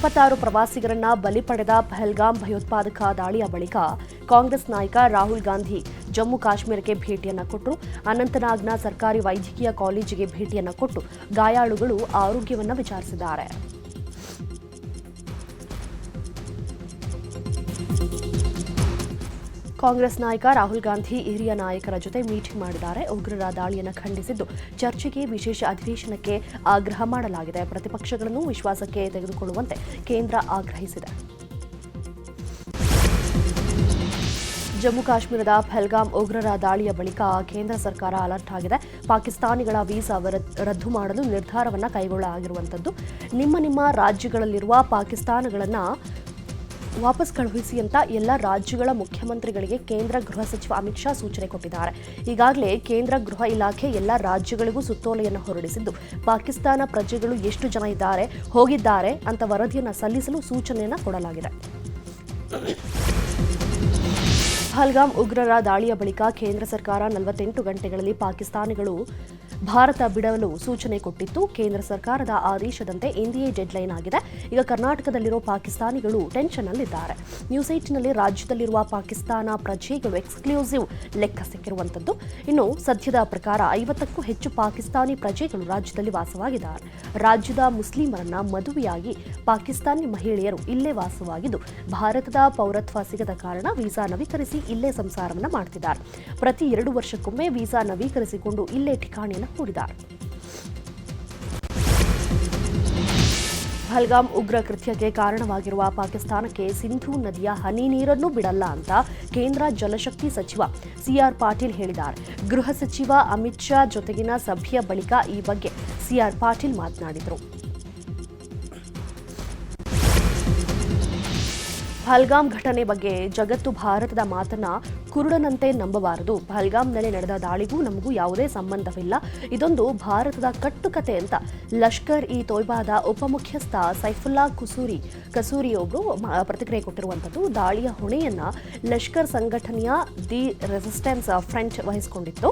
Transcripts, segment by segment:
26 ಪ್ರವಾಸಿಗರನ್ನ ಬಲಿ ಪಡೆದ ಪಹಲ್ಗಾಮ್ ಭಯೋತ್ಪಾದಕ ದಾಳಿಯ ಬಳಿಕ ಕಾಂಗ್ರೆಸ್ ನಾಯಕ ರಾಹುಲ್ ಗಾಂಧಿ ಜಮ್ಮು ಕಾಶ್ಮೀರಕ್ಕೆ ಭೇಟಿಯನ್ನ ಕೊಟ್ಟರು. ಅನಂತನಾಗ್ನ ಸರ್ಕಾರಿ ವೈದ್ಯಕೀಯ ಕಾಲೇಜಿಗೆ ಭೇಟಿಯನ್ನ ಕೊಟ್ಟು ಗಾಯಾಳುಗಳು ಆರೋಗ್ಯವನ್ನ ವಿಚಾರಿಸಿದ್ದಾರೆ. ಕಾಂಗ್ರೆಸ್ ನಾಯಕ ರಾಹುಲ್ ಗಾಂಧಿ ಹಿರಿಯ ನಾಯಕರ ಜೊತೆ ಮೀಟಿಂಗ್ ಮಾಡಿದ್ದಾರೆ. ಉಗ್ರರ ದಾಳಿಯನ್ನು ಖಂಡಿಸಿದ್ದು ಚರ್ಚೆಗೆ ವಿಶೇಷ ಅಧಿವೇಶನಕ್ಕೆ ಆಗ್ರಹ ಮಾಡಲಾಗಿದೆ. ಪ್ರತಿಪಕ್ಷಗಳನ್ನು ವಿಶ್ವಾಸಕ್ಕೆ ತೆಗೆದುಕೊಳ್ಳುವಂತೆ ಕೇಂದ್ರ ಆಗ್ರಹಿಸಿದೆ. ಜಮ್ಮು ಕಾಶ್ಮೀರದ ಪಹಲ್ಗಾಮ್ ಉಗ್ರರ ದಾಳಿಯ ಬಳಿಕ ಕೇಂದ್ರ ಸರ್ಕಾರ ಅಲರ್ಟ್ ಆಗಿದೆ. ಪಾಕಿಸ್ತಾನಿಗಳ ವೀಸಾ ರದ್ದು ಮಾಡಲು ನಿರ್ಧಾರವನ್ನು ಕೈಗೊಳ್ಳಲಾಗಿರುವಂಥದ್ದು. ನಿಮ್ಮ ರಾಜ್ಯಗಳಲ್ಲಿರುವ ಪಾಕಿಸ್ತಾನಗಳನ್ನು ವಾಪಸ್ ಕಳುಹಿಸಿ ಅಂತ ಎಲ್ಲ ರಾಜ್ಯಗಳ ಮುಖ್ಯಮಂತ್ರಿಗಳಿಗೆ ಕೇಂದ್ರ ಗೃಹ ಸಚಿವ ಅಮಿತ್ ಶಾ ಸೂಚನೆ ಕೊಟ್ಟಿದ್ದಾರೆ. ಈಗಾಗಲೇ ಕೇಂದ್ರ ಗೃಹ ಇಲಾಖೆ ಎಲ್ಲ ರಾಜ್ಯಗಳಿಗೂ ಸುತ್ತೋಲೆಯನ್ನು ಹೊರಡಿಸಿದ್ದು ಪಾಕಿಸ್ತಾನ ಪ್ರಜೆಗಳು ಎಷ್ಟು ಜನ ಹೋಗಿದ್ದಾರೆ ಅಂತ ವರದಿಯನ್ನು ಸಲ್ಲಿಸಲು ಸೂಚನೆಯನ್ನು ಕೊಡಲಾಗಿದೆ. ಪಹಲ್ಗಾಮ್ ಉಗ್ರರ ದಾಳಿಯ ಬಳಿಕ ಕೇಂದ್ರ ಸರ್ಕಾರ 48 ಗಂಟೆಗಳಲ್ಲಿ ಪಾಕಿಸ್ತಾನಿಗಳು ಭಾರತ ಬಿಡಲು ಸೂಚನೆ ಕೊಟ್ಟಿತ್ತು. ಕೇಂದ್ರ ಸರ್ಕಾರದ ಆದೇಶದಂತೆ ಇಂದಿಯೇ ಡೆಡ್ಲೈನ್ ಆಗಿದೆ. ಈಗ ಕರ್ನಾಟಕದಲ್ಲಿರೋ ಪಾಕಿಸ್ತಾನಿಗಳು ಟೆನ್ಷನ್ನಲ್ಲಿದ್ದಾರೆ. ನ್ಯೂಸ್ 8ನಲ್ಲಿ ರಾಜ್ಯದಲ್ಲಿರುವ ಪಾಕಿಸ್ತಾನ ಪ್ರಜೆಗಳು ಎಕ್ಸ್ಕ್ಲೂಸಿವ್ ಲೆಕ್ಕ ಸಿಕ್ಕಿರುವಂಥದ್ದು. ಇನ್ನು ಸದ್ಯದ ಪ್ರಕಾರ 50ಕ್ಕೂ ಹೆಚ್ಚು ಪಾಕಿಸ್ತಾನಿ ಪ್ರಜೆಗಳು ರಾಜ್ಯದಲ್ಲಿ ವಾಸವಾಗಿದ್ದಾರೆ. ರಾಜ್ಯದ ಮುಸ್ಲಿಮರನ್ನ ಮದುವೆಯಾಗಿ ಪಾಕಿಸ್ತಾನಿ ಮಹಿಳೆಯರು ಇಲ್ಲೇ ವಾಸವಾಗಿದ್ದು ಭಾರತದ ಪೌರತ್ವ ಸಿಗದ ಕಾರಣ ವೀಸಾ ನವೀಕರಿಸಿ ಇಲ್ಲೇ ಸಂಸಾರವನ್ನು ಮಾಡ್ತಿದ್ದಾರೆ. ಪ್ರತಿ 2 ವರ್ಷಕ್ಕೊಮ್ಮೆ ವೀಸಾ ನವೀಕರಿಸಿಕೊಂಡು ಇಲ್ಲೇ ಠಿಕಾಣಿಯನ್ನು ಹೂಡಿದ್ದಾರೆ. ಪಹಲ್ಗಾಮ್ ಉಗ್ರ ಕೃತ್ಯಕ್ಕೆ ಕಾರಣವಾಗಿರುವ ಪಾಕಿಸ್ತಾನಕ್ಕೆ ಸಿಂಧೂ ನದಿಯ ಹನಿ ನೀರನ್ನು ಬಿಡಲ್ಲ ಅಂತ ಕೇಂದ್ರ ಜಲಶಕ್ತಿ ಸಚಿವ ಸಿಆರ್ ಪಾಟೀಲ್ ಹೇಳಿದ್ದಾರೆ. ಗೃಹ ಸಚಿವ ಅಮಿತ್ ಶಾ ಜೊತೆಗಿನ ಸಭೆಯ ಬಳಿಕ ಈ ಬಗ್ಗೆ ಸಿಆರ್ ಪಾಟೀಲ್ ಮಾತನಾಡಿದರು. ಪಹಲ್ಗಾಮ್ ಘಟನೆ ಬಗ್ಗೆ ಜಗತ್ತು ಭಾರತದ ಮಾತನ್ನ ಕುರುಡನಂತೆ ನಂಬಬಾರದು. ಪಹಲ್ಗಾಮ್ನಲ್ಲಿ ನಡೆದ ದಾಳಿಗೂ ನಮಗೂ ಯಾವುದೇ ಸಂಬಂಧವಿಲ್ಲ. ಇದೊಂದು ಭಾರತದ ಕಟ್ಟುಕತೆ ಅಂತ ಲಷ್ಕರ್ ಇ ತೊಯ್ಬಾದ ಉಪಮುಖ್ಯಸ್ಥ ಸೈಫುಲ್ಲಾ ಕಸೂರಿಯೊಬ್ಬರು ಪ್ರತಿಕ್ರಿಯೆ ಕೊಟ್ಟಿರುವಂಥದ್ದು. ದಾಳಿಯ ಹೊಣೆಯನ್ನ ಲಷ್ಕರ್ ಸಂಘಟನೆಯ ದಿ ರೆಸಿಸ್ಟೆನ್ಸ್ ಫ್ರಂಟ್ ವಹಿಸಿಕೊಂಡಿತ್ತು.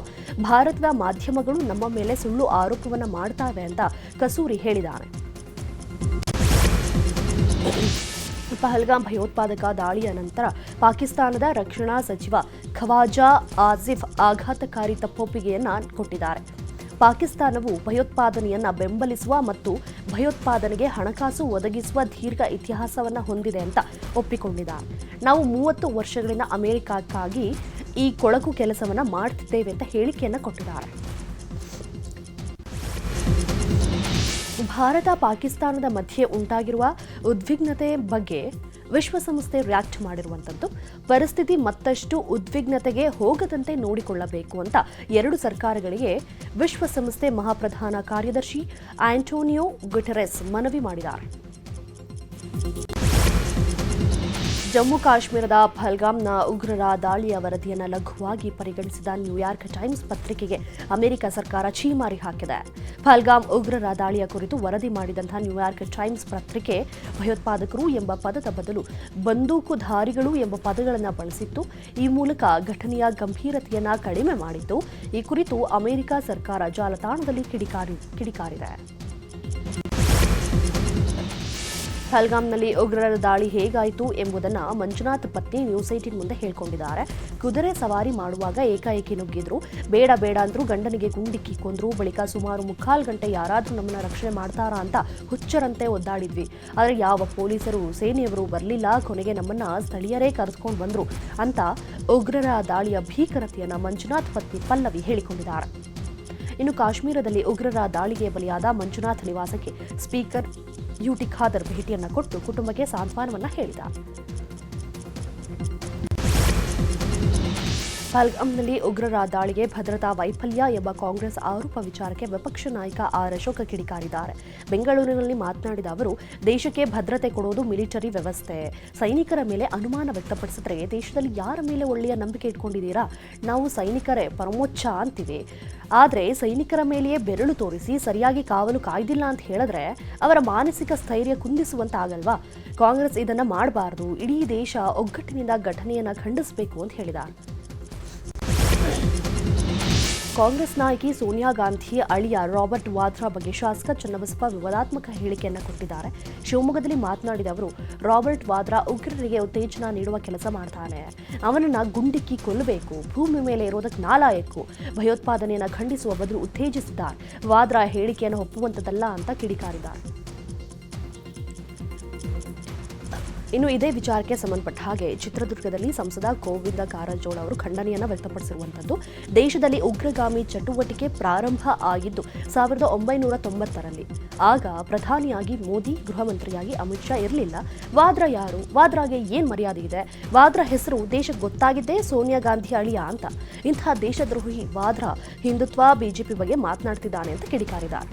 ಭಾರತದ ಮಾಧ್ಯಮಗಳು ನಮ್ಮ ಮೇಲೆ ಸುಳ್ಳು ಆರೋಪವನ್ನ ಮಾಡ್ತಾವೆ ಅಂತ ಕಸೂರಿ ಹೇಳಿದ್ದಾರೆ. ಪಹಲ್ಗಾಮ್ ಭಯೋತ್ಪಾದಕ ದಾಳಿಯ ನಂತರ ಪಾಕಿಸ್ತಾನದ ರಕ್ಷಣಾ ಸಚಿವ ಖವಾಜಾ ಆಸಿಫ್ ಆಘಾತಕಾರಿ ತಪ್ಪೊಪ್ಪಿಗೆಯನ್ನ ಕೊಟ್ಟಿದ್ದಾರೆ. ಪಾಕಿಸ್ತಾನವು ಭಯೋತ್ಪಾದನೆಯನ್ನ ಬೆಂಬಲಿಸುವ ಮತ್ತು ಭಯೋತ್ಪಾದನೆಗೆ ಹಣಕಾಸು ಒದಗಿಸುವ ದೀರ್ಘ ಇತಿಹಾಸವನ್ನ ಹೊಂದಿದೆ ಅಂತ ಒಪ್ಪಿಕೊಂಡಿದ್ದಾರೆ. ನಾವು 30 ವರ್ಷಗಳಿಂದ ಅಮೆರಿಕಕ್ಕಾಗಿ ಈ ಕೊಳಕು ಕೆಲಸವನ್ನ ಮಾಡ್ತಿದ್ದೇವೆ ಅಂತ ಹೇಳಿಕೆಯನ್ನ ಕೊಟ್ಟಿದ್ದಾರೆ. ಭಾರತ ಪಾಕಿಸ್ತಾನದ ಮಧ್ಯೆ ಉಂಟಾಗಿರುವ ಉದ್ವಿಗ್ನತೆ ಬಗ್ಗೆ ವಿಶ್ವಸಂಸ್ಥೆ ರಿಯಾಕ್ಟ್ ಮಾಡಿರುವಂಥದ್ದು. ಪರಿಸ್ಥಿತಿ ಮತ್ತಷ್ಟು ಉದ್ವಿಗ್ನತೆಗೆ ಹೋಗದಂತೆ ನೋಡಿಕೊಳ್ಳಬೇಕು ಅಂತ 2 ಸರ್ಕಾರಗಳಿಗೆ ವಿಶ್ವಸಂಸ್ಥೆ ಮಹಾಪ್ರಧಾನ ಕಾರ್ಯದರ್ಶಿ ಆಂಟೋನಿಯೋ ಗುಟೆರೆಸ್ ಮನವಿ ಮಾಡಿದ್ದಾರೆ. ಜಮ್ಮು ಕಾಶ್ಮೀರದ ಪಹಲ್ಗಾಮ್ನ ಉಗ್ರರ ದಾಳಿಯ ವರದಿಯನ್ನು ಲಘುವಾಗಿ ಪರಿಗಣಿಸಿದ ನ್ಯೂಯಾರ್ಕ್ ಟೈಮ್ಸ್ ಪತ್ರಿಕೆಗೆ ಅಮೆರಿಕ ಸರ್ಕಾರ ಛೀಮಾರಿ ಹಾಕಿದೆ. ಪಹಲ್ಗಾಮ್ ಉಗ್ರರ ದಾಳಿಯ ಕುರಿತು ವರದಿ ಮಾಡಿದಂತಹ ನ್ಯೂಯಾರ್ಕ್ ಟೈಮ್ಸ್ ಪತ್ರಿಕೆ ಭಯೋತ್ಪಾದಕರು ಎಂಬ ಪದದ ಬದಲು ಬಂದೂಕುಧಾರಿಗಳು ಎಂಬ ಪದಗಳನ್ನು ಬಳಸಿತ್ತು. ಈ ಮೂಲಕ ಘಟನೆಯ ಗಂಭೀರತೆಯನ್ನು ಕಡಿಮೆ ಮಾಡಿತ್ತು. ಈ ಕುರಿತು ಅಮೆರಿಕ ಸರ್ಕಾರ ಜಾಲತಾಣದಲ್ಲಿ ಕಿಡಿಕಾರಿದೆ. ಪಹಲ್ಗಾಮ್ನಲ್ಲಿ ಉಗ್ರರ ದಾಳಿ ಹೇಗಾಯಿತು ಎಂಬುದನ್ನು ಮಂಜುನಾಥ್ ಪತ್ನಿ ನ್ಯೂಸ್ 18 ಮುಂದೆ ಹೇಳಿಕೊಂಡಿದ್ದಾರೆ. ಕುದುರೆ ಸವಾರಿ ಮಾಡುವಾಗ ಏಕಾಏಕಿ ನುಗ್ಗಿದ್ರು. ಬೇಡ ಅಂದ್ರೂ ಗಂಡನಿಗೆ ಗುಂಡಿಕ್ಕಿ ಕೊಂದ್ರು. ಬಳಿಕ ಸುಮಾರು 3/4 ಗಂಟೆ ಯಾರಾದರೂ ನಮ್ಮನ್ನ ರಕ್ಷಣೆ ಮಾಡ್ತಾರಾ ಅಂತ ಹುಚ್ಚರಂತೆ ಒದ್ದಾಡಿದ್ವಿ. ಆದರೆ ಯಾವ ಪೊಲೀಸರು ಸೇನೆಯವರು ಬರಲಿಲ್ಲ. ಕೊನೆಗೆ ನಮ್ಮನ್ನ ಸ್ಥಳೀಯರೇ ಕರೆದುಕೊಂಡು ಬಂದ್ರು ಅಂತ ಉಗ್ರರ ದಾಳಿಯ ಭೀಕರತೆಯನ್ನು ಮಂಜುನಾಥ್ ಪತ್ನಿ ಪಲ್ಲವಿ ಹೇಳಿಕೊಂಡಿದ್ದಾರೆ. ಇನ್ನು ಕಾಶ್ಮೀರದಲ್ಲಿ ಉಗ್ರರ ದಾಳಿಗೆ ಬಲಿಯಾದ ಮಂಜುನಾಥ್ ನಿವಾಸಕ್ಕೆ ಸ್ಪೀಕರ್ ಯುಟಿ ಖಾದರ್ ಭೇಟಿಯನ್ನ ಕೊಟ್ಟು ಕುಟುಂಬಕ್ಕೆ ಸಾಂತ್ವನವನ್ನ ಹೇಳಿದ. ಪಹಲ್ಗಾಮ್ನಲ್ಲಿ ಉಗ್ರರ ದಾಳಿಗೆ ಭದ್ರತಾ ವೈಫಲ್ಯ ಎಂಬ ಕಾಂಗ್ರೆಸ್ ಆರೋಪ ವಿಚಾರಕ್ಕೆ ವಿಪಕ್ಷ ನಾಯಕ ಆರ್ ಅಶೋಕ್ ಕಿಡಿಕಾರಿದ್ದಾರೆ. ಬೆಂಗಳೂರಿನಲ್ಲಿ ಮಾತನಾಡಿದ ಅವರು, ದೇಶಕ್ಕೆ ಭದ್ರತೆ ಕೊಡೋದು ಮಿಲಿಟರಿ ವ್ಯವಸ್ಥೆ. ಸೈನಿಕರ ಮೇಲೆ ಅನುಮಾನ ವ್ಯಕ್ತಪಡಿಸಿದ್ರೆ ದೇಶದಲ್ಲಿ ಯಾರ ಮೇಲೆ ಒಳ್ಳೆಯ ನಂಬಿಕೆ ಇಟ್ಕೊಂಡಿದ್ದೀರಾ? ನಾವು ಸೈನಿಕರೇ ಪರಮೋಚ್ಚ ಅಂತೀವಿ. ಆದರೆ ಸೈನಿಕರ ಮೇಲೆಯೇ ಬೆರಳು ತೋರಿಸಿ ಸರಿಯಾಗಿ ಕಾವಲು ಕಾಯ್ದಿಲ್ಲ ಅಂತ ಹೇಳಿದ್ರೆ ಅವರ ಮಾನಸಿಕ ಸ್ಥೈರ್ಯ ಕುಂದಿಸುವಂತಾಗಲ್ವಾ? ಕಾಂಗ್ರೆಸ್ ಇದನ್ನ ಮಾಡಬಾರದು. ಇಡೀ ದೇಶ ಒಗ್ಗಟ್ಟಿನಿಂದ ಘಟನೆಯನ್ನ ಖಂಡಿಸಬೇಕು ಅಂತ ಹೇಳಿದ್ದಾರೆ. ಕಾಂಗ್ರೆಸ್ ನಾಯಕಿ ಸೋನಿಯಾ ಗಾಂಧಿ ಅಳಿಯ ರಾಬರ್ಟ್ ವಾದ್ರಾ ಬಗ್ಗೆ ಶಾಸಕ ಚನ್ನಬಸಪ್ಪ ವಿವಾದಾತ್ಮಕ ಹೇಳಿಕೆಯನ್ನು ಕೊಟ್ಟಿದ್ದಾರೆ. ಶಿವಮೊಗ್ಗದಲ್ಲಿ ಮಾತನಾಡಿದ ಅವರು, ರಾಬರ್ಟ್ ವಾದ್ರಾ ಉಗ್ರರಿಗೆ ಉತ್ತೇಜನ ನೀಡುವ ಕೆಲಸ ಮಾಡ್ತಾನೆ, ಅವನನ್ನ ಗುಂಡಿಕ್ಕಿ ಕೊಲ್ಲಬೇಕು, ಭೂಮಿ ಮೇಲೆ ಇರೋದಕ್ಕೆ ನಾಲಾಯಕ್ಕು, ಭಯೋತ್ಪಾದನೆಯನ್ನು ಖಂಡಿಸುವ ಬದಲು ಉತ್ತೇಜಿಸಿದ್ದಾರೆ. ವಾದ್ರಾ ಹೇಳಿಕೆಯನ್ನು ಒಪ್ಪುವಂತದ್ದಲ್ಲ ಅಂತ ಕಿಡಿಕಾರಿದ್ದಾರೆ. ಇನ್ನು ಇದೇ ವಿಚಾರಕ್ಕೆ ಸಂಬಂಧಪಟ್ಟ ಹಾಗೆ ಚಿತ್ರದುರ್ಗದಲ್ಲಿ ಸಂಸದ ಗೋವಿಂದ ಕಾರಜೋಳ ಅವರು ಖಂಡನೆಯನ್ನು ವ್ಯಕ್ತಪಡಿಸಿರುವಂಥದ್ದು. ದೇಶದಲ್ಲಿ ಉಗ್ರಗಾಮಿ ಚಟುವಟಿಕೆ ಪ್ರಾರಂಭ ಆಗಿದ್ದು 1990ರಲ್ಲಿ. ಆಗ ಪ್ರಧಾನಿಯಾಗಿ ಮೋದಿ, ಗೃಹ ಮಂತ್ರಿಯಾಗಿ ಅಮಿತ್ ಶಾ ಇರಲಿಲ್ಲ. ವಾದ್ರಾ ಯಾರು? ವಾದ್ರಾಗೆ ಏನ್ ಮರ್ಯಾದೆ ಇದೆ? ವಾದ್ರಾ ಹೆಸರು ದೇಶಕ್ಕೆ ಗೊತ್ತಾಗಿದ್ದೇ ಸೋನಿಯಾ ಗಾಂಧಿ ಅಳಿಯ ಅಂತ. ಇಂತಹ ದೇಶದ್ರೋಹಿ ವಾದ್ರಾ ಹಿಂದುತ್ವ, ಬಿಜೆಪಿ ಬಗ್ಗೆ ಮಾತನಾಡ್ತಿದ್ದಾನೆ ಅಂತ ಕಿಡಿಕಾರಿದ್ದಾರೆ.